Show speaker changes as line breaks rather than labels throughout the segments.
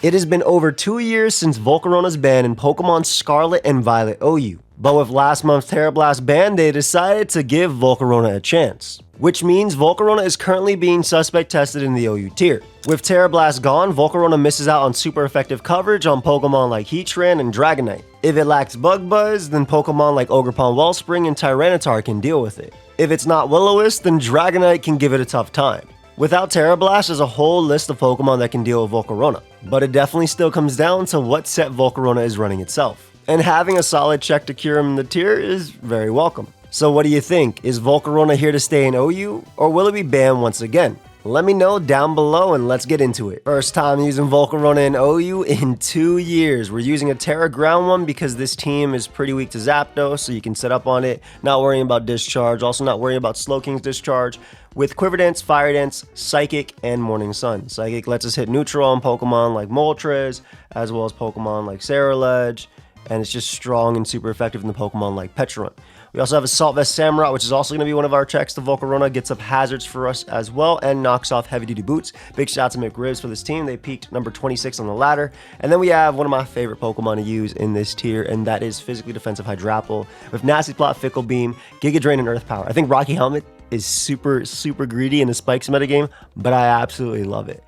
It has been over 2 years since Volcarona's ban in Pokemon Scarlet and Violet OU, but with last month's Tera Blast ban, they decided to give Volcarona a chance. Which means Volcarona is currently being suspect tested in the OU tier. With Tera Blast gone, Volcarona misses out on super effective coverage on Pokemon like Heatran and Dragonite. If it lacks Bug Buzz, then Pokemon like Ogerpon Wellspring and Tyranitar can deal with it. If it's not Will-O-Wisp, then Dragonite can give it a tough time. Without Tera Blast, there's a whole list of Pokemon that can deal with Volcarona, but it definitely still comes down to what set Volcarona is running itself. And having a solid check to cure him in the tier is very welcome. So what do you think? Is Volcarona here to stay in OU, or will it be banned once again? Let me know down below and let's get into it. First time using Volcarona in OU in 2 years. We're using a Tera Ground one because this team is pretty weak to Zapdos, so you can set up on it, not worrying about Discharge, also not worrying about Slowking's Discharge. With Quiver Dance, Fire Dance, Psychic, and Morning Sun. Psychic lets us hit neutral on Pokemon like Moltres, as well as Pokemon like Scarlet, and it's just strong and super effective in the Pokemon like Pecharunt. We also have Assault Vest Samurott, which is also going to be one of our checks to Volcarona, gets up hazards for us as well, and knocks off heavy duty boots. Big shout out to McRibs for this team. They peaked number 26 on the ladder. And then we have one of my favorite Pokemon to use in this tier, and that is Physically Defensive Hydrapple with Nasty Plot, Fickle Beam, Giga Drain, and Earth Power. I think Rocky Helmet is super greedy in the Spikes metagame, but I absolutely love it.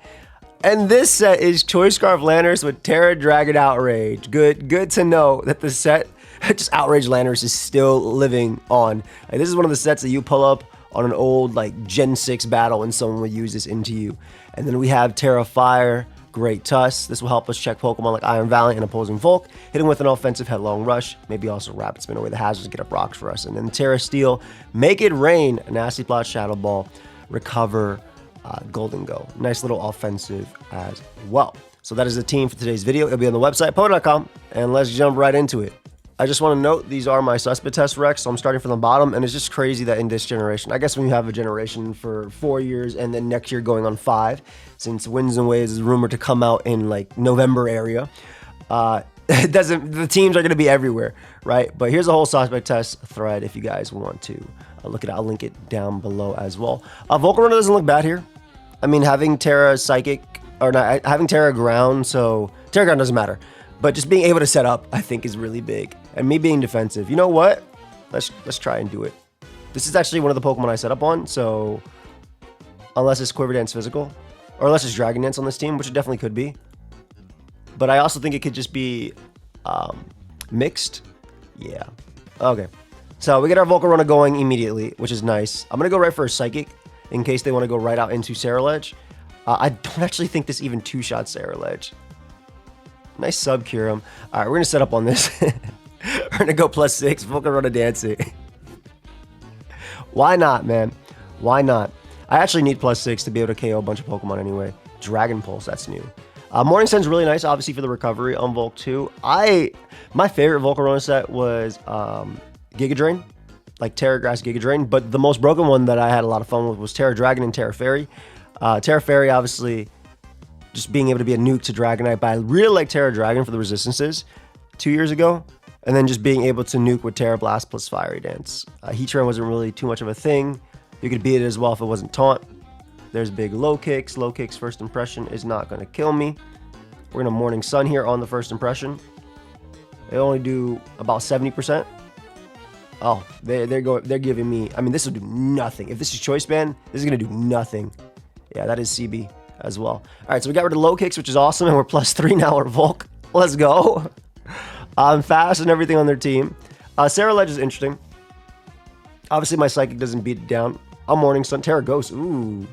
And this set is Choice Scarf Landers with Tera Dragon Outrage. Good to know that the set, just Outrage Landers, is still living on. Like, this is one of the sets that you pull up on an old like Gen 6 battle and someone would use this into you. And then we have Tera Fire, Great Tusk. This will help us check Pokemon like Iron Valiant and opposing Volk, hitting with an offensive Headlong Rush, maybe also Rapid Spin away the hazards and get up rocks for us. And then Tera Steel, Make It Rain, Nasty Plot, Shadow Ball, Recover, Golden Go. Nice little offensive as well. So that is the team for today's video. It'll be on the website, poke.com, and let's jump right into it. I just want to note these are my suspect test recs, so I'm starting from the bottom, and it's just crazy that in this generation, I guess when you have a generation for 4 years and then next year going on 5, since Winds and Waves is rumored to come out in like November area, the teams are going to be everywhere, right? But here's a whole suspect test thread if you guys want to look at it. I'll link it down below as well. Volcarona doesn't look bad here. I mean, having Tera Psychic, or not, having Tera Ground, so Tera Ground doesn't matter. But just being able to set up, I think, is really big. And me being defensive, you know what? Let's try and do it. This is actually one of the Pokemon I set up on, so unless it's Quiver Dance Physical, or unless it's Dragon Dance on this team, which it definitely could be. But I also think it could just be mixed. Yeah. Okay. So we get our Volcarona going immediately, which is nice. I'm going to go right for a Psychic in case they want to go right out into Scarlet. I don't actually think this even two-shot Scarlet. Nice sub cure him. All right, we're going to set up on this. We're going to go +6, Volcarona dancing. Why not, man? Why not? I actually need +6 to be able to KO a bunch of Pokemon anyway. Dragon Pulse, that's new. Morning Sun's really nice, obviously, for the recovery on Volk 2. My favorite Volcarona set was Giga Drain, like Tera Grass Giga Drain, but the most broken one that I had a lot of fun with was Tera Dragon and Tera Fairy. Tera Fairy, obviously, just being able to be a nuke to Dragonite, but I really like Tera Dragon for the resistances 2 years ago, and then just being able to nuke with Tera Blast plus Fiery Dance. Heatran wasn't really too much of a thing. You could beat it as well if it wasn't taunt. There's big low kicks. Low kicks first impression is not going to kill me. We're going to Morning Sun here on the first impression. They only do about 70%. Oh, they're giving me, I mean, this will do nothing. If this is Choice Band, this is going to do nothing. Yeah, that is CB as well. All right, so we got rid of low kicks, which is awesome, and we're +3 now. We're Volk. Let's go. I'm fast and everything on their team. Sarah Ledge is interesting. Obviously, my Psychic doesn't beat it down. I'm Morning Sun. Tera Ghost. Ooh.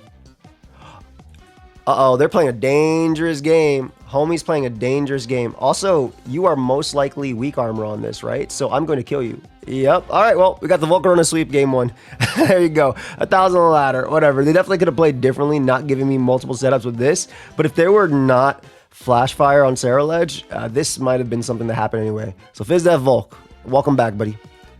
Uh-oh, they're playing a dangerous game. Homie's playing a dangerous game. Also, you are most likely weak armor on this, right? So I'm going to kill you. Yep. All right, well, we got the Volcarona sweep game 1. There you go. 1,000 on the ladder, whatever. They definitely could have played differently, not giving me multiple setups with this. But if they were not Flash Fire on Sarah Ledge, this might have been something that happened anyway. So FizzDev Volk, welcome back, buddy.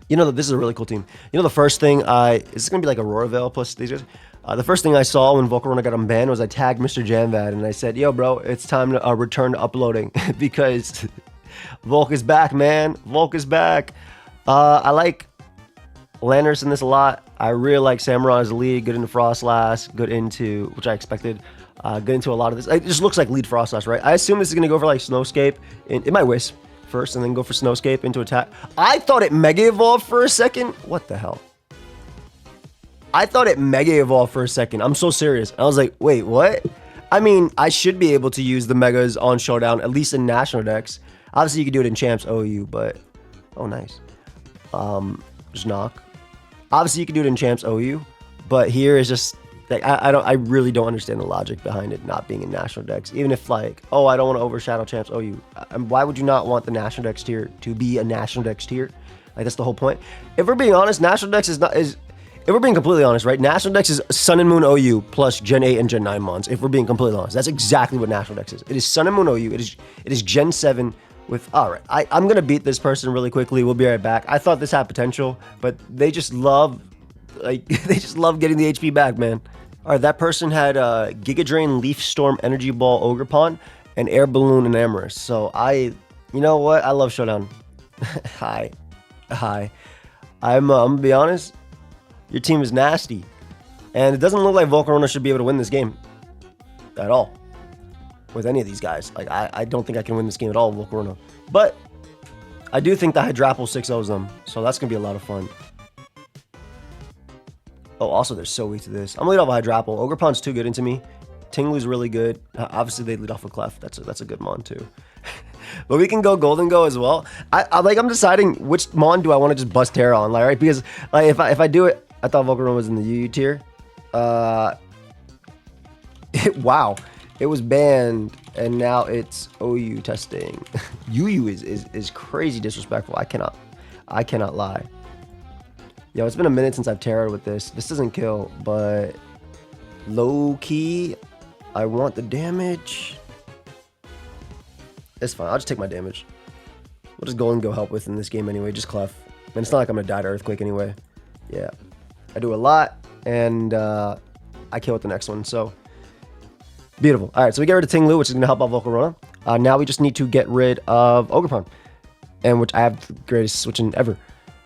You know, this is a really cool team. You know, the first thing is this going to be like Aurora Veil plus these guys? The first thing I saw when Volcarona got unbanned was I tagged Mr. Janvad and I said, yo, bro, it's time to return to uploading because Volk is back, man. Volk is back. I like Landers in this a lot. I really like Samurott as a lead, good into Frostlass, good into, which I expected, get into a lot of this. It just looks like lead Frostlass, right? I assume this is going to go for like Snowscape. It might Wisp first and then go for Snowscape into attack. I thought it Mega Evolved for a second. What the hell? I thought it Mega Evolved for a second. I'm so serious. I was like, wait, what? I mean, I should be able to use the Megas on Showdown, at least in National decks. Obviously, you could do it in Champs OU, but... Oh, nice. Just knock. Obviously, you could do it in Champs OU, but here is just... Like, I really don't understand the logic behind it not being in National decks. Even if, like, oh, I don't want to overshadow Champs OU. Why would you not want the National decks tier to be a National decks tier? Like, that's the whole point. If we're being honest, National decks is not... If we're being completely honest, right? National Dex is Sun and Moon OU plus Gen 8 and Gen 9 mons. If we're being completely honest, that's exactly what National Dex is. It is Sun and Moon OU. It is Gen 7 with... All right, I'm going to beat this person really quickly. We'll be right back. I thought this had potential, but they just love... Like, they just love getting the HP back, man. All right, that person had Giga Drain, Leaf Storm, Energy Ball, Ogerpon, and Air Balloon and Amorous. So you know what? I love Showdown. Hi. I'm going to be honest. Your team is nasty. And it doesn't look like Volcarona should be able to win this game. At all. With any of these guys. Like, I don't think I can win this game at all, Volcarona. But, I do think the Hydrapple 6-0s them. So that's going to be a lot of fun. Oh, also, they're so weak to this. I'm going to lead off with Hydrapple. Ogerpon's too good into me. Tinglu's really good. Obviously, they lead off with Clef. That's a good mon, too. But we can go Golden Go as well. I'm deciding which mon do I want to just bust Terra on. Like, right? Because, like, if I do it... I thought Volcarona was in the UU tier. Wow. It was banned, and now it's OU testing. UU is crazy disrespectful. I cannot lie. Yo, it's been a minute since I've terrored with this. This doesn't kill, but low key, I want the damage. It's fine. I'll just take my damage. What does Golden Go help with in this game anyway? Just Clef. And it's not like I'm gonna die to Earthquake anyway. Yeah. I do a lot, and I kill with the next one, so beautiful. All right, so we get rid of Tinglu, which is going to help out Volcarona. Now we just need to get rid of Ogerpon, and which I have the greatest switching ever.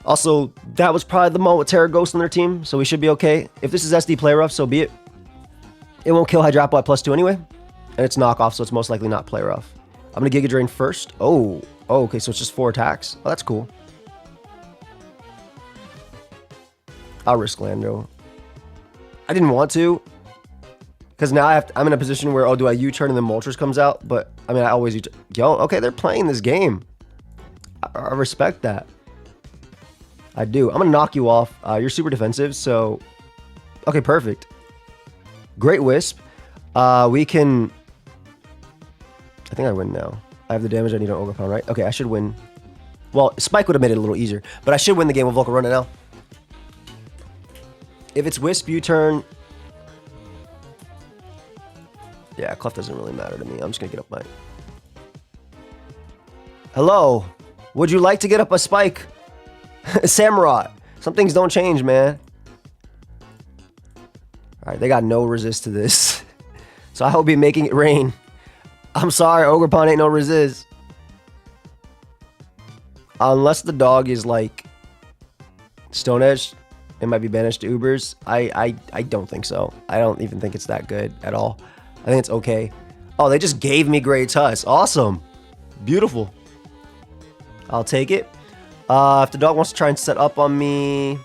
Also, that was probably the mon with Terra Ghost on their team, so we should be okay. If this is SD play rough, so be it. It won't kill Hydrapple at +2 anyway, and it's knockoff, so it's most likely not play rough. I'm going to Giga Drain first. Oh, okay, so it's just 4 attacks. Oh, that's cool. I'll risk Lando. I didn't want to, because now I'm in a position where, oh, do I U-turn and then Moltres comes out? But, I mean, I always U-turn. Yo, okay, they're playing this game. I respect that. I do. I'm going to knock you off. You're super defensive, so... Okay, perfect. Great Wisp. We can... I think I win now. I have the damage I need on Ogerpon, right? Okay, I should win. Well, Spike would have made it a little easier, but I should win the game with Volcarona now. If it's Wisp, U-turn... Yeah, Clef doesn't really matter to me. I'm just going to get up my... Hello? Would you like to get up a Spike? Samurai. Some things don't change, man. Alright, they got no resist to this. So I will be making it rain. I'm sorry, Ogerpon ain't no resist. Unless the dog is like... Stone Edge... It might be banished to Ubers. I don't think so. I don't even think it's that good at all. I think it's okay. Oh, they just gave me Great Tusk. Awesome. Beautiful. I'll take it. If the dog wants to try and set up on me,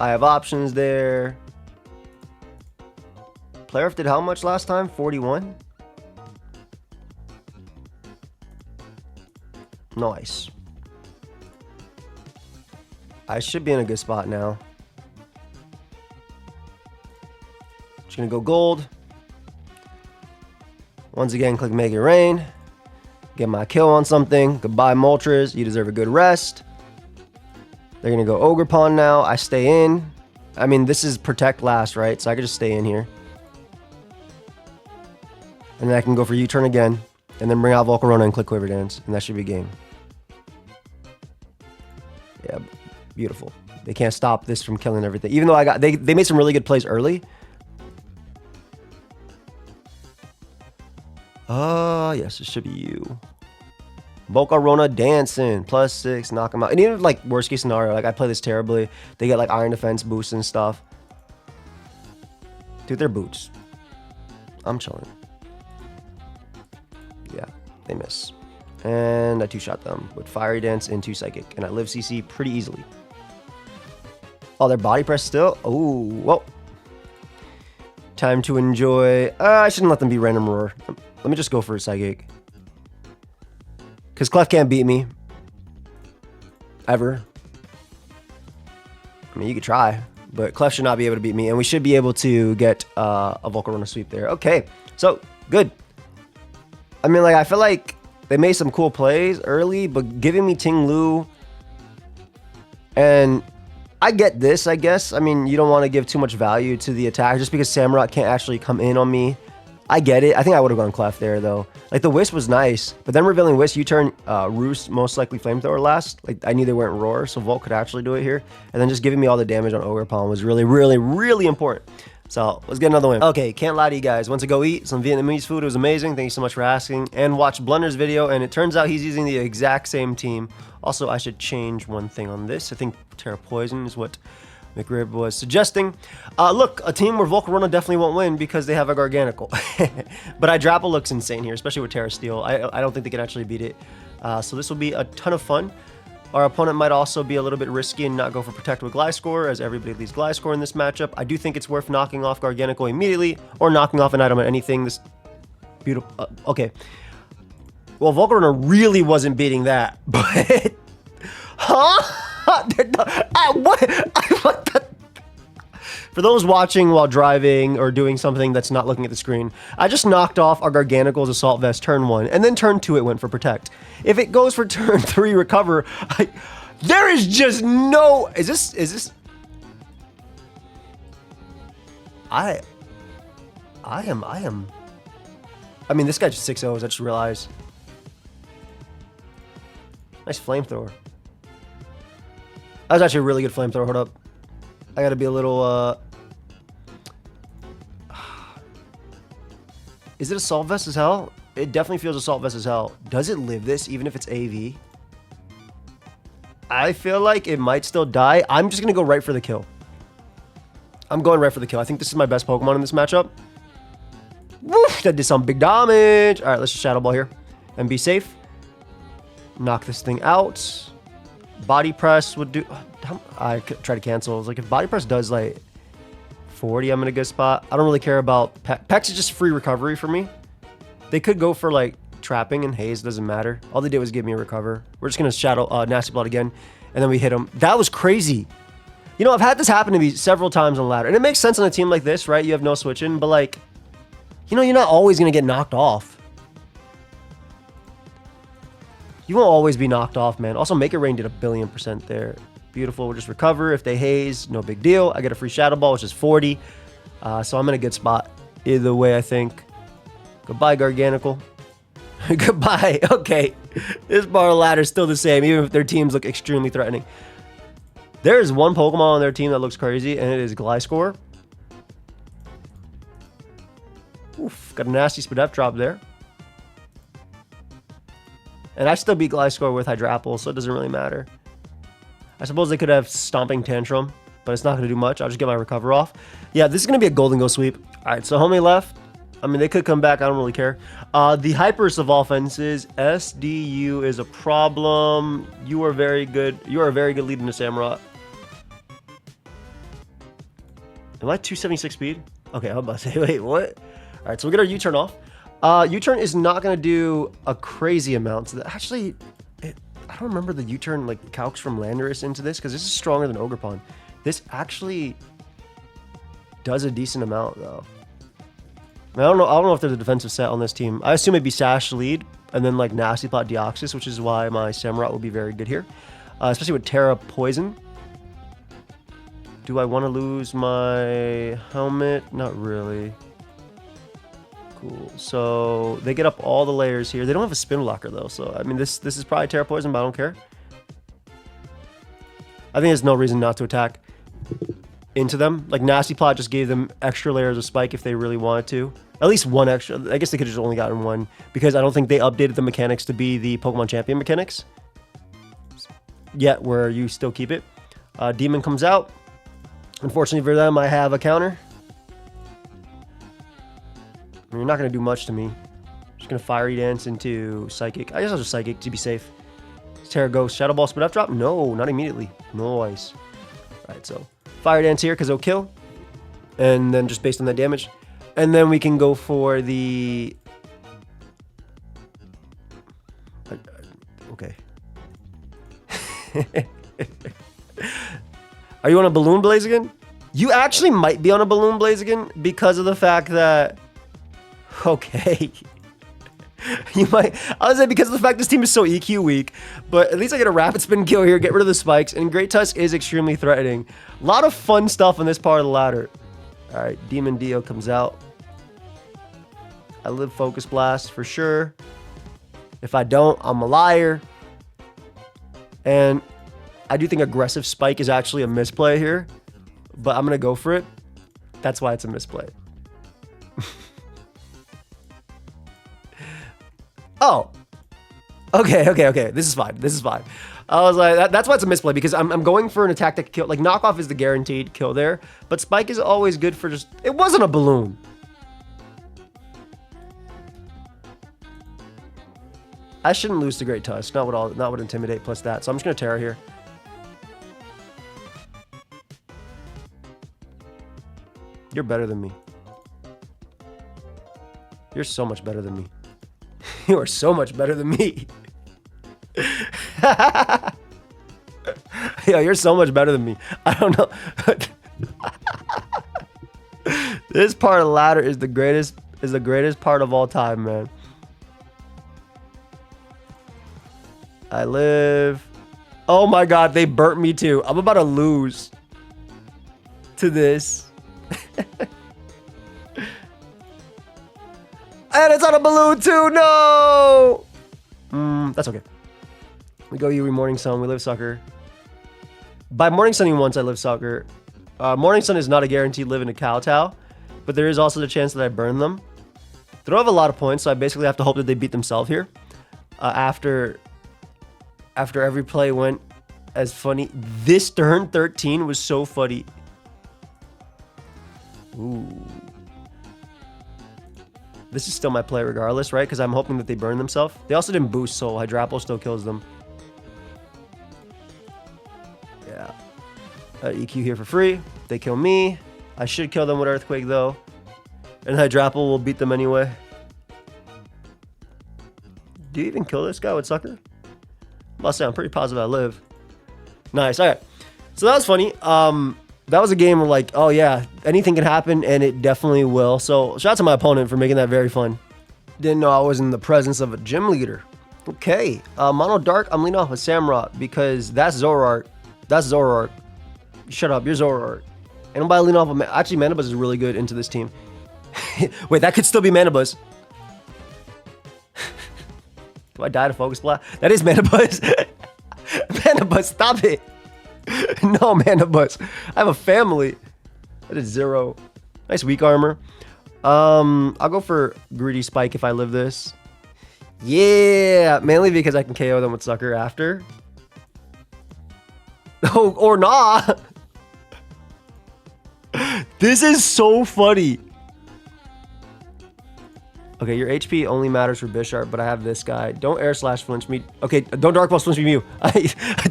I have options there. Player did how much last time? 41? Nice. I should be in a good spot now. Just gonna go gold. Once again, click Make It Rain. Get my kill on something. Goodbye, Moltres. You deserve a good rest. They're gonna go Ogerpon now. I stay in. I mean, this is protect last, right? So I could just stay in here. And then I can go for U-turn again. And then bring out Volcarona and click Quiver Dance. And that should be game. Yeah, beautiful. They can't stop this from killing everything. Even though they made some really good plays early. Yes, it should be you. Volcarona dancing. +6, knock him out. And even like worst case scenario, like I play this terribly. They get like Iron Defense boosts and stuff. Dude, they're boots. I'm chilling. Yeah, they miss. And I two-shot them with Fiery Dance into Psychic. And I live CC pretty easily. Oh, they're body press still? Oh, whoa. Time to enjoy. I shouldn't let them be random roar. Let me just go for a Psychic. Because Clef can't beat me. Ever. I mean, you could try. But Clef should not be able to beat me. And we should be able to get a Volcarona sweep there. Okay. So, good. I mean, like, I feel like they made some cool plays early, but giving me Ting Lu, and I get this, I guess. I mean, you don't want to give too much value to the attack just because Samurott can't actually come in on me. I get it. I think I would have gone Clef there, though. Like, the Wisp was nice, but then revealing Wisp, U-turn, Roost, most likely Flamethrower last. Like, I knew they weren't Roar, so Volt could actually do it here. And then just giving me all the damage on Ogerpon was really, really, really important. So, let's get another win. Okay, can't lie to you guys. Went to go eat some Vietnamese food. It was amazing. Thank you so much for asking. And watch Blunder's video, and it turns out he's using the exact same team. Also, I should change one thing on this. I think Terra Poison is what McRib was suggesting. Look, a team where Volcarona definitely won't win because they have a Garganical. But Hydrapple looks insane here, especially with Terra Steel. I don't think they can actually beat it. So this will be a ton of fun. Our opponent might also be a little bit risky and not go for Protect with Gliscor, as everybody leaves Gliscor in this matchup. I do think it's worth knocking off Garganical immediately, or knocking off an item on anything. This beautiful... okay. Well, Volcarona really wasn't beating that, but... huh? What the... For those watching while driving or doing something that's not looking at the screen, I just knocked off our Garganical's Assault Vest turn 1, and then turn 2 it went for Protect. If it goes for turn 3 Recover, there is just no... Is this... I mean, this guy just 6-0s, I just realized. Nice Flamethrower. That was actually a really good Flamethrower, hold up. I gotta be a little, Is it Assault Vest as hell? It definitely feels Assault Vest as hell. Does it live this, even if it's AV? I feel like it might still die. I'm just gonna go right for the kill. I'm going right for the kill. I think this is my best Pokemon in this matchup. Woof, that did some big damage. All right, let's just Shadow Ball here and be safe. Knock this thing out. Body Press would do... I could try to cancel. It's like if Body Press does like 40, I'm in a good spot. I don't really care about Pex is just free recovery for me. They could go for like trapping and haze, doesn't matter. All they did was give me a recover. We're just gonna Shadow Nasty Blood again, and then we hit him. That was crazy. You know, I've had this happen to me several times on ladder, and it makes sense on a team like this, right? You have no switching, but like, you know, you're not always gonna get knocked off. You won't always be knocked off, man. Also, Make It Rain did 1,000,000,000% there. Beautiful. We'll just recover. If they haze, no big deal. I get a free Shadow Ball, which is 40. So I'm in a good spot either way, I think. Goodbye, Garganical. Goodbye. Okay. This bar ladder is still the same, even if their teams look extremely threatening. There is one Pokemon on their team that looks crazy, and it is Gliscor. Oof. Got a nasty Spadef drop there. And I still beat Gliscor with Hydrapple, so it doesn't really matter. I suppose they could have Stomping Tantrum, but it's not going to do much. I'll just get my recover off. Yeah, this is going to be a Golden Go sweep. All right, so homie left. I mean, they could come back. I don't really care. The Hypers of offenses. SDU is a problem. You are very good. You are a very good lead in the Samurott. Am I 276 speed? Okay, I'm about to say, wait, what? All right, so we'll get our U-turn off. U-turn is not going to do a crazy amount. So actually, I don't remember the U-turn like calcs from Landorus into this because this is stronger than Ogerpon. This actually does a decent amount though. I don't know if there's a defensive set on this team. I assume it'd be Sash lead and then like Nasty Plot Deoxys, which is why my Samurott will be very good here, especially with Terra Poison. Do I want to lose my helmet? Not really. Cool. So they get up all the layers here. They don't have a spin blocker though, so I mean this is probably Terra Poison, but I don't care. I think there's no reason not to attack into them. Like Nasty Plot just gave them extra layers of spike if they really wanted to. At least one extra. I guess they could have just only gotten one because I don't think they updated the mechanics to be the Pokemon Champion mechanics yet, where you still keep it. Demon comes out. Unfortunately for them, I have a counter. You're not going to do much to me. Just going to Fiery Dance into Psychic. I guess I'll just Psychic to be safe. Terra Ghost. Shadow Ball, Spit Up Drop? No, not immediately. Nice. Alright, so Fire Dance here because it'll kill. And then just based on that damage. And then we can go for the... Okay. Are you on a Balloon Blaziken? You actually might be on a Balloon Blaziken because of the fact that... Okay. You might... I was saying because of the fact this team is so EQ weak. But at least I get a Rapid Spin kill here, get rid of the spikes. And Great Tusk is extremely threatening. A lot of fun stuff on this part of the ladder. Alright, Demon Dio comes out. I live Focus Blast for sure. If I don't, I'm a liar. And I do think Aggressive Spike is actually a misplay here. But I'm going to go for it. That's why it's a misplay. Oh. Okay. This is fine. I was like, that's why it's a misplay. Because I'm going for an attack that can kill. Like, Knockoff is the guaranteed kill there. But Spike is always good for just... It wasn't a balloon. I shouldn't lose to Great Tusk. Not with Intimidate plus that. So I'm just going to Terra here. You're better than me. You're so much better than me. You are so much better than me. Yo, you're so much better than me. I don't know. This part of the ladder is the greatest part of all time, man. I live. Oh my god, they burnt me too. I'm about to lose to this. And it's on a balloon too. No. That's okay. We go Yui Morning Sun. We live Sucker. By Morning Sunning once, I live Sucker. Morning Sun is not a guaranteed live in a Kowtow, but there is also the chance that I burn them. They don't have a lot of points, so I basically have to hope that they beat themselves here. After every play went as funny. This turn 13 was so funny. Ooh. This is still my play regardless, right? Because I'm hoping that they burn themselves. They also didn't boost, so Hydrapple still kills them. Yeah. EQ here for free. They kill me. I should kill them with Earthquake, though. And Hydrapple will beat them anyway. Do you even kill this guy with Sucker? Must say, I'm pretty positive I live. Nice. All right. So that was funny. That was a game where, like, oh yeah, anything can happen, and it definitely will. So shout out to my opponent for making that very fun. Didn't know I was in the presence of a gym leader. Okay. Mono Dark, I'm leaning off with Samurott because that's Zoroark. That's Zoroark. Shut up, you're Zoroark. And nobody lean off of... Actually, Manabuzz is really good into this team. Wait, that could still be Manabuzz. Do I die to Focus Blast? That is Manabuzz. Manabuzz, stop it. No, Manabuzz. I have a family. That is 0. Nice weak armor. I'll go for Greedy Spike if I live this. Yeah, mainly because I can KO them with Sucker after. Oh, or not. This is so funny. Okay, your HP only matters for Bisharp, but I have this guy. Don't Air Slash flinch me. Okay, don't Dark Pulse flinch me Mew.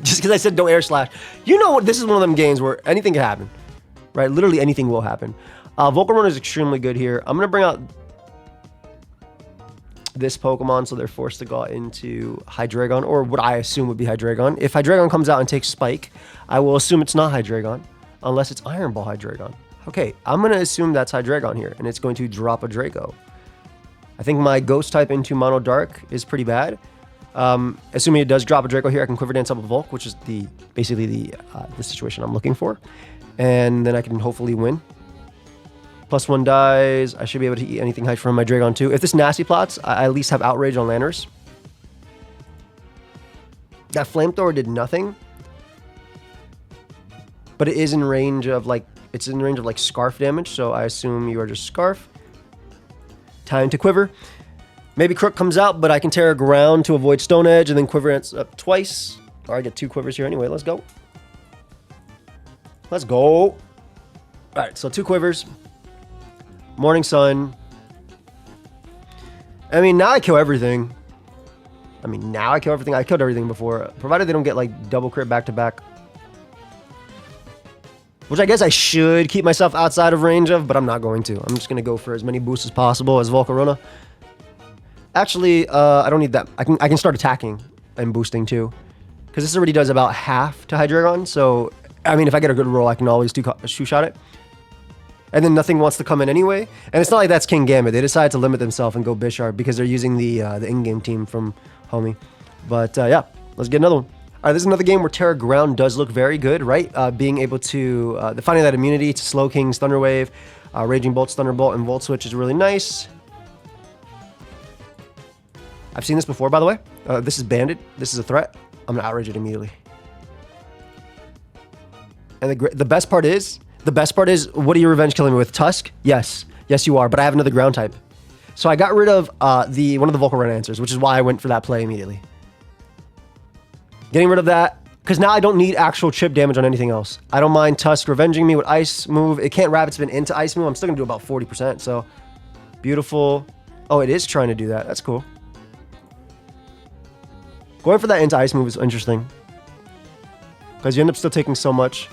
Just because I said don't Air Slash. You know what? This is one of them games where anything can happen. Right? Literally anything will happen. Volcarona is extremely good here. I'm going to bring out this Pokemon, so they're forced to go into Hydreigon, or what I assume would be Hydreigon. If Hydreigon comes out and takes Spike, I will assume it's not Hydreigon, unless it's Iron Ball Hydreigon. Okay, I'm going to assume that's Hydreigon here, and it's going to drop a Draco. I think my Ghost type into Mono Dark is pretty bad. Assuming it does drop a Draco here, I can Quiver Dance up a Volk, which is basically the situation I'm looking for. And then I can hopefully win. +1 dies. I should be able to eat anything high from my Dragon too. If this Nasty plots, I at least have Outrage on Landers. That Flamethrower did nothing. But it is in range of like Scarf damage, so I assume you are just Scarf. Time to Quiver. Maybe Crook comes out, but I can Terra Ground to avoid Stone Edge and then Quiver Dance up twice. Or I get 2 Quivers here anyway. Let's go. Let's go. All right, so 2 Quivers. Morning Sun. I mean, now I kill everything. I mean, now I kill everything. I killed everything before, provided they don't get like double crit back to back. Which I guess I should keep myself outside of range of, but I'm not going to. I'm just going to go for as many boosts as possible as Volcarona. Actually, I don't need that. I can start attacking and boosting too. Because this already does about half to Hydreigon. So, I mean, if I get a good roll, I can always two-shot it. And then nothing wants to come in anyway. And it's not like that's King Gambit. They decided to limit themselves and go Bisharp because they're using the in-game team from Homie. But yeah, let's get another one. All right, this is another game where Terra Ground does look very good, right? Being able to, finding that immunity to Slow King's Thunder Wave, Raging Bolt's Thunderbolt, and Volt Switch is really nice. I've seen this before, by the way. This is banded. This is a threat. I'm going to outrage it immediately. And the best part is, what are you revenge killing me with? Tusk? Yes. Yes, you are. But I have another ground type. So I got rid of one of the Volcarona answers, which is why I went for that play immediately. Getting rid of that, because now I don't need actual chip damage on anything else. I don't mind Tusk revenging me with Ice move. It can't Rapid Spin into Ice move. I'm still going to do about 40%, so beautiful. Oh, it is trying to do that. That's cool. Going for that into Ice move is interesting, because you end up still taking so much.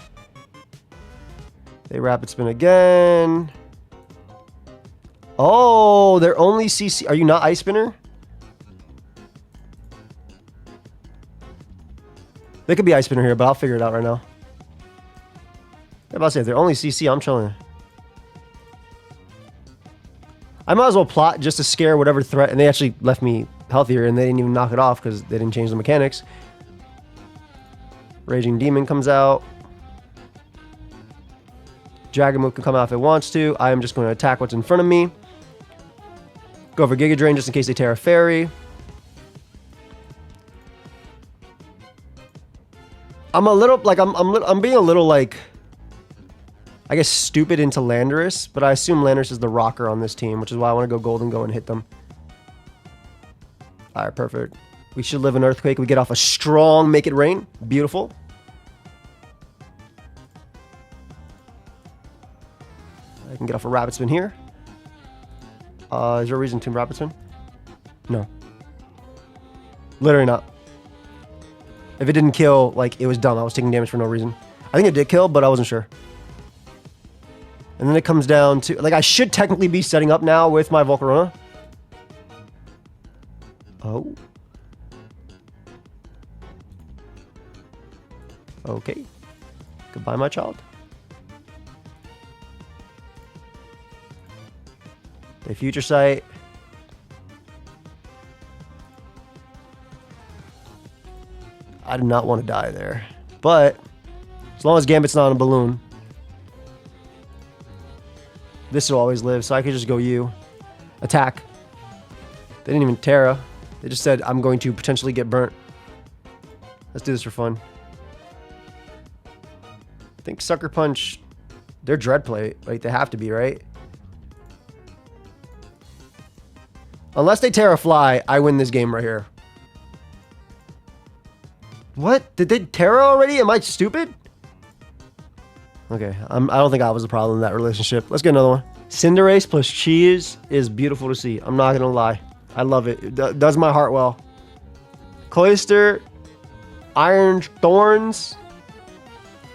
They Rapid Spin again. Oh, they're only CC. Are you not Ice Spinner? They could be Ice Spinner here, but I'll figure it out right now. I'm about to say, if they're only CC, I'm chilling. I might as well plot just to scare whatever threat, and they actually left me healthier, and they didn't even knock it off because they didn't change the mechanics. Raging Demon comes out. Dragon Move can come out if it wants to. I am just going to attack what's in front of me. Go for Giga Drain just in case they Terra Fairy. I'm a little, like, I'm being a little, like, I guess stupid into Landorus, but I assume Landorus is the rocker on this team, which is why I want to go Golden Go and hit them. All right, perfect. We should live an Earthquake. We get off a strong Make It Rain. Beautiful. I can get off a Rapid Spin here. Is there a reason to Rapid Spin? No. Literally not. If it didn't kill, like, it was dumb. I was taking damage for no reason. I think it did kill, but I wasn't sure. And then it comes down to, like, I should technically be setting up now with my Volcarona. Oh. Okay. Goodbye, my child. They Future Sight. I do not want to die there. But as long as Gambit's not on a balloon, this will always live. So I could just go you. Attack. They didn't even Terra. They just said, I'm going to potentially get burnt. Let's do this for fun. I think Sucker Punch, they're Dread Plate. Like, they have to be, right? Unless they Terra Fly, I win this game right here. What? Did they Terra already? Am I stupid? Okay, I don't think I was the problem in that relationship. Let's get another one. Cinderace plus Cheese is beautiful to see. I'm not going to lie. I love it. It does my heart well. Cloyster, Iron Thorns.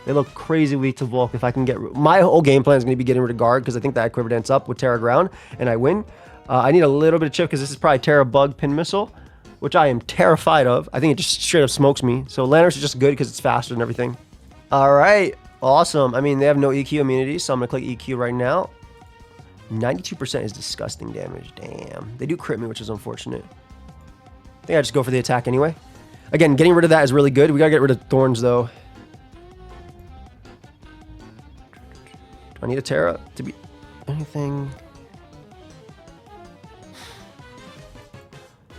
They look crazy weak to Volk. If I can get... My whole game plan is going to be getting rid of Guard because I think that Quiver Dance up with Terra Ground and I win. I need a little bit of chip because this is probably Terra Bug Pin Missile, which I am terrified of. I think it just straight up smokes me. So Landorus is just good because it's faster and everything. All right. Awesome. I mean, they have no EQ immunity, so I'm going to click EQ right now. 92% is disgusting damage. Damn. They do crit me, which is unfortunate. I think I just go for the attack anyway. Again, getting rid of that is really good. We got to get rid of Thorns, though. Do I need a Terra to be anything?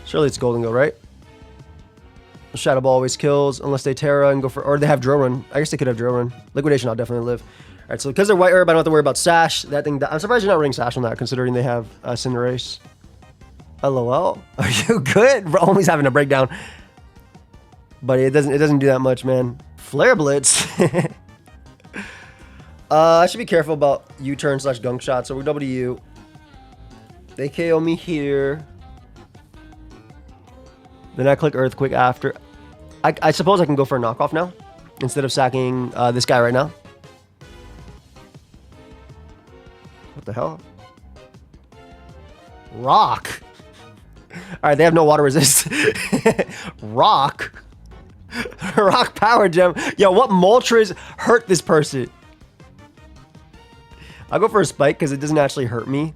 Surely it's Golden Go, right? Shadow Ball always kills unless they Terra and go for... Or they have Drill Run. I guess they could have Drill Run. Liquidation, I'll definitely live. All right, so because they're White Herb, I don't have to worry about Sash. That thing... I'm surprised you're not running Sash on that, considering they have Cinderace. LOL. Are you good? We're always having a breakdown. But it doesn't do that much, man. Flare Blitz. I should be careful about U-turn / gunk shot. So we're W. They KO me here. Then I click Earthquake after. I suppose I can go for a knockoff now instead of sacking this guy right now. What the hell? Rock. All right, they have no water resist. Rock. Rock power gem. Yo, what Moltres hurt this person? I'll go for a spike because it doesn't actually hurt me.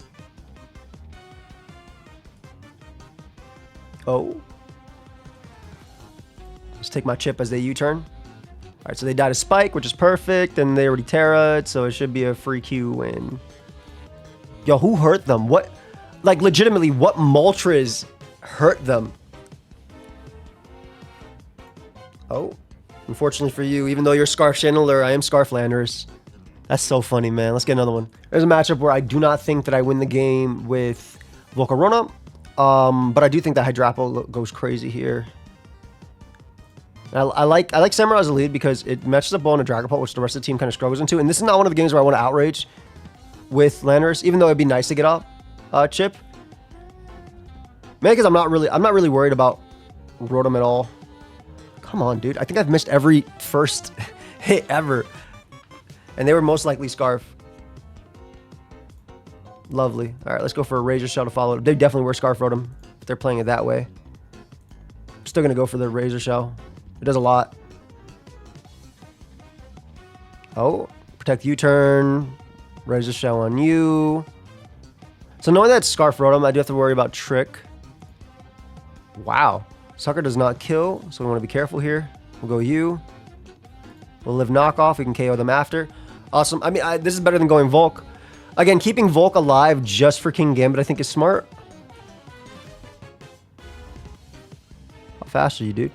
Oh. Just take my chip as they U-turn. All right, so they died a spike, which is perfect, and they already Terra it, so it should be a free Q win. Yo, who hurt them? What? Like, legitimately, what Moltres hurt them? Oh. Unfortunately for you, even though you're Scarf Chandler, I am Scarflanders. That's so funny, man. Let's get another one. There's a matchup where I do not think that I win the game with Volcarona, but I do think that Hydrapple goes crazy here. I like Samurai as a lead because it matches up well in a Dragapult, which the rest of the team kind of struggles into. And this is not one of the games where I want to outrage with Landers, even though it'd be nice to get off chip. Maybe because I'm not really worried about Rotom at all. Come on, dude. I think I've missed every first hit ever. And they were most likely Scarf. Lovely. All right, let's go for a Razor Shell to follow. They definitely were Scarf Rotom if they're playing it that way. I'm still going to go for the Razor Shell. It does a lot. Oh, protect U-turn. Razor Shell on you. So knowing that Scarf Rotom, I do have to worry about Trick. Wow. Sucker does not kill, so we want to be careful here. We'll go you. We'll live knockoff. We can KO them after. Awesome. I mean, this is better than going Volk. Again, keeping Volk alive just for King Gambit, I think, is smart. How fast are you, dude?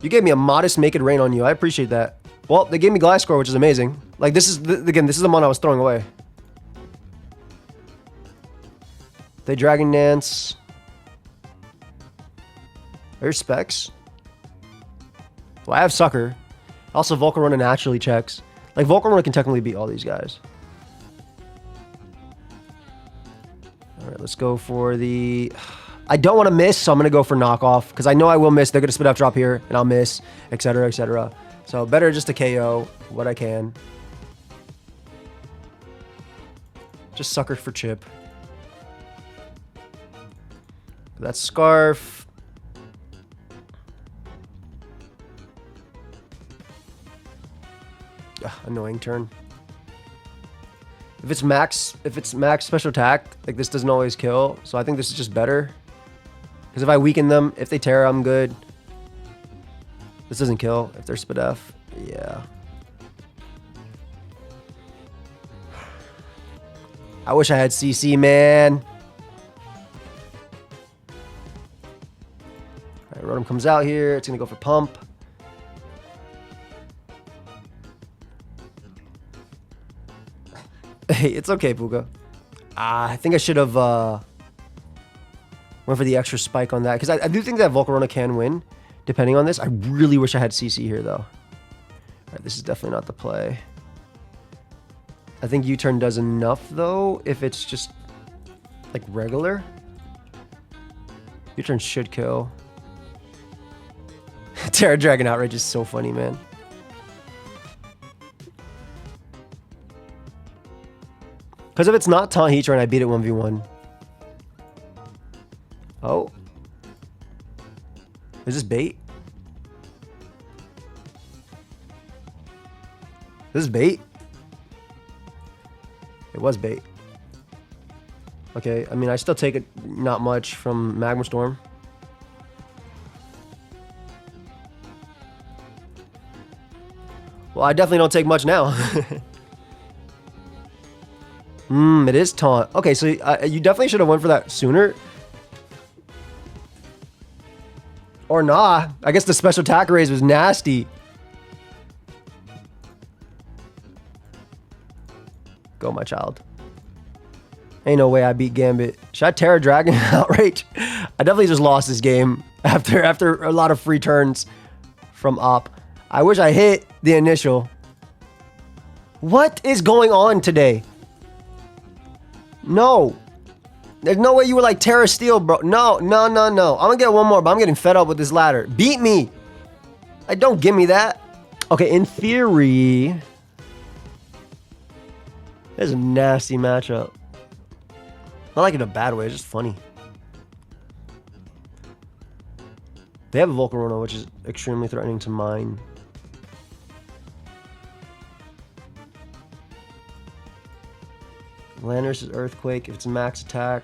You gave me a modest Make It Rain on you. I appreciate that. Well, they gave me Gliscor, which is amazing. Like, this is, again, this is the one I was throwing away. They Dragon Dance. There's Specs. Well, I have Sucker. Also, Volcarona naturally checks. Like, Volcarona can technically beat all these guys. Alright, let's go for the... I don't want to miss, so I'm going to go for knockoff. Because I know I will miss. They're going to spit out drop here, and I'll miss, etc., etc. So, better just to KO what I can. Just Sucker for chip. That's Scarf. Ugh, annoying turn. If it's max special attack, like this doesn't always kill. So I think this is just better. Because if I weaken them, if they Terra, I'm good. This doesn't kill if they're Spadef. Yeah. I wish I had CC, man. Alright, Rotom comes out here. It's gonna go for Pump. Hey, it's okay, Puka. I think I should have went for the extra spike on that. Because I do think that Volcarona can win, depending on this. I really wish I had CC here, though. Alright, this is definitely not the play. I think U-turn does enough, though, if it's just, like, regular. U-turn should kill. Terra Dragon Outrage is so funny, man. Because if it's not Taunt Heat Turn, I beat it 1v1. Oh. Is this bait? This is bait? It was bait. Okay, I mean, I still take it not much from Magma Storm. Well, I definitely don't take much now. It is taunt. Okay, so you definitely should have went for that sooner. Or nah. I guess the special attack raise was nasty. Go, my child. Ain't no way I beat Gambit. Should I Terra Dragon Outrage? I definitely just lost this game after a lot of free turns from Op. I wish I hit the initial. What is going on today? No. There's no way you were like Terra Steel, bro. No, no, no, no. I'm gonna get one more, but I'm getting fed up with this ladder. Beat me. Like, don't give me that. Okay, in theory, this is a nasty matchup. Not like in a bad way, it's just funny. They have a Volcarona, which is extremely threatening to mine. Landers is Earthquake. If it's max attack,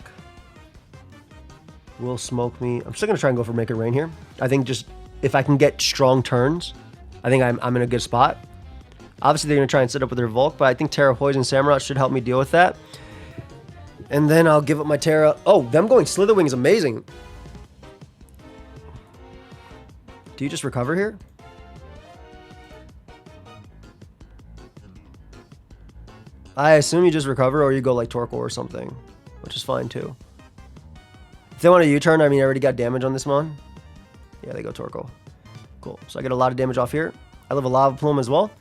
will smoke me. I'm still going to try and go for Make It Rain here. I think just if I can get strong turns, I think I'm in a good spot. Obviously, they're going to try and set up with their Volk, but I think Terra Poison Samurott should help me deal with that. And then I'll give up my Terra. Oh, them going Slitherwing is amazing. Do you just recover here? I assume you just recover or you go like Torkoal or something, which is fine too. If they want a U-turn, I mean, I already got damage on this one. Yeah, they go Torkoal. Cool. So I get a lot of damage off here. I live a Lava Plume as well.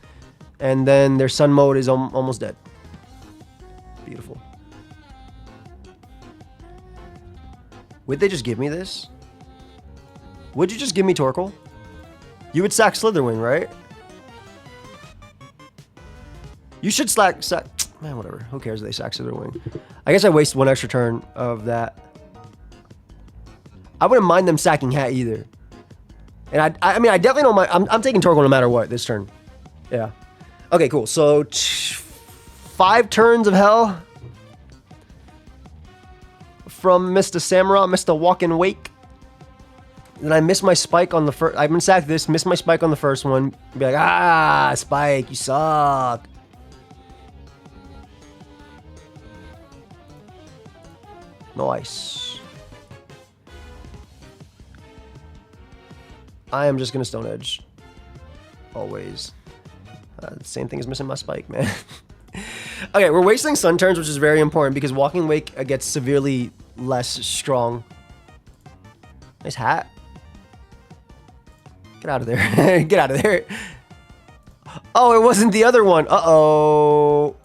And then their Sun mode is almost dead. Beautiful. Would they just give me this? Would you just give me Torkoal? You would sack Slitherwing, right? You should sack... Man, whatever. Who cares if they sack Slitherwing? I guess I waste one extra turn of that. I wouldn't mind them sacking Hat either. And I mean, I definitely don't mind... I'm taking Torkoal no matter what this turn. Yeah. Okay, cool. So, 5 turns of hell from Mr. Samurott, Mr. Walk and Wake. Then I miss my spike on the first... I've been sacked this, miss my spike on the first one. Be like, ah, Spike, you suck. Nice. I am just going to Stone Edge. Always. The same thing as missing my spike, man. Okay, we're wasting Sun turns, which is very important because Walking Wake gets severely less strong. Nice hat. Get out of there. Get out of there. Oh, it wasn't the other one. Uh-oh.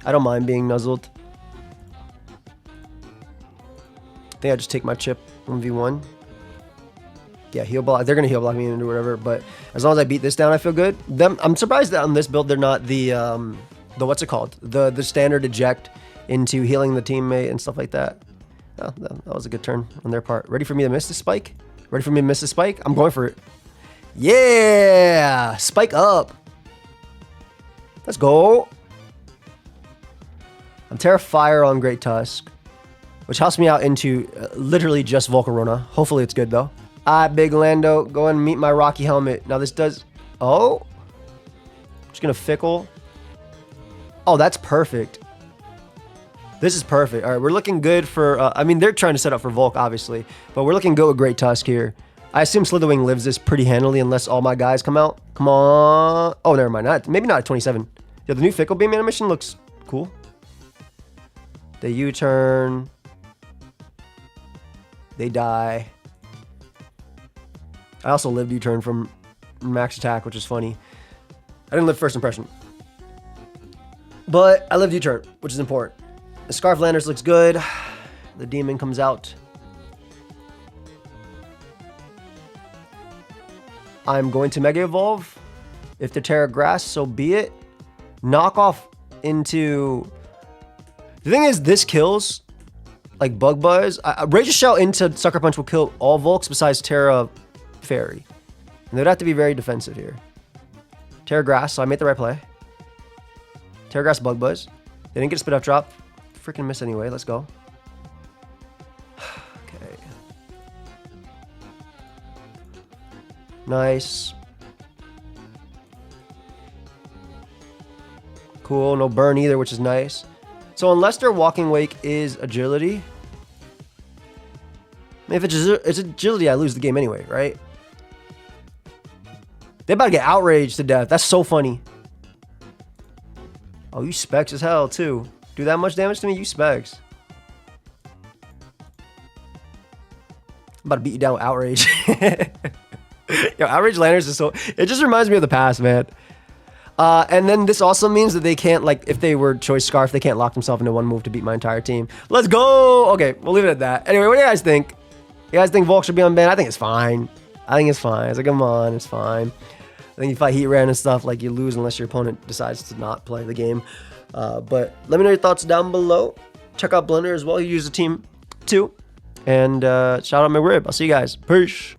I don't mind being nuzzled. I think I just take my chip 1v1. Yeah, heal block. They're gonna heal block me into whatever, but as long as I beat this down, I feel good. I'm surprised that on this build they're not the what's it called? The standard eject into healing the teammate and stuff like that. Oh, that was a good turn on their part. Ready for me to miss the spike? Ready for me to miss the spike? I'm going for it. Yeah! Spike up. Let's go. I'm Terra on Great Tusk, which helps me out into literally just Volcarona. Hopefully it's good though. Big Lando, go and meet my Rocky Helmet. Now this does... Oh! Just gonna Fickle. Oh, that's perfect. This is perfect. All right, we're looking good for... I mean, they're trying to set up for Volk, obviously. But we're looking good with Great Tusk here. I assume Slitherwing lives this pretty handily unless all my guys come out. Come on. Oh, never mind. Maybe not at 27. Yeah, the new Fickle Beam animation looks cool. They U-turn. They die. I also lived U-turn from max attack, which is funny. I didn't live first impression. But I lived U-turn, which is important. The Scarf Landers looks good. The demon comes out. I'm going to Mega Evolve. If they're Terra Grass, so be it. Knock off into... The thing is, this kills like Bug Buzz. Rage's Shell into Sucker Punch will kill all Volks besides Terra Fairy. And they'd have to be very defensive here. Terra Grass, so I made the right play. Terra Grass Bug Buzz. They didn't get a spit up drop. Freaking miss anyway. Let's go. Okay. Nice. Cool. No burn either, which is nice. So unless their Walking Wake is agility. I mean, if it's agility, I lose the game anyway, right? They're about to get outraged to death. That's so funny. Oh, you specs as hell, too. Do that much damage to me? You specs. I'm about to beat you down with Outrage. Yo, Outrage Landers is so... It just reminds me of the past, man. And then this also means that they can't, like, if they were choice Scarf, they can't lock themselves into one move to beat my entire team. Let's go! Okay, we'll leave it at that. Anyway, what do you guys think? You guys think Volk should be unbanned? I think it's fine. I think it's fine. It's like, come on, it's fine. I think you fight Heat Ran and stuff, like, you lose unless your opponent decides to not play the game. But let me know your thoughts down below. Check out Blender as well. He used a team too. And shout out my rib. I'll see you guys. Peace.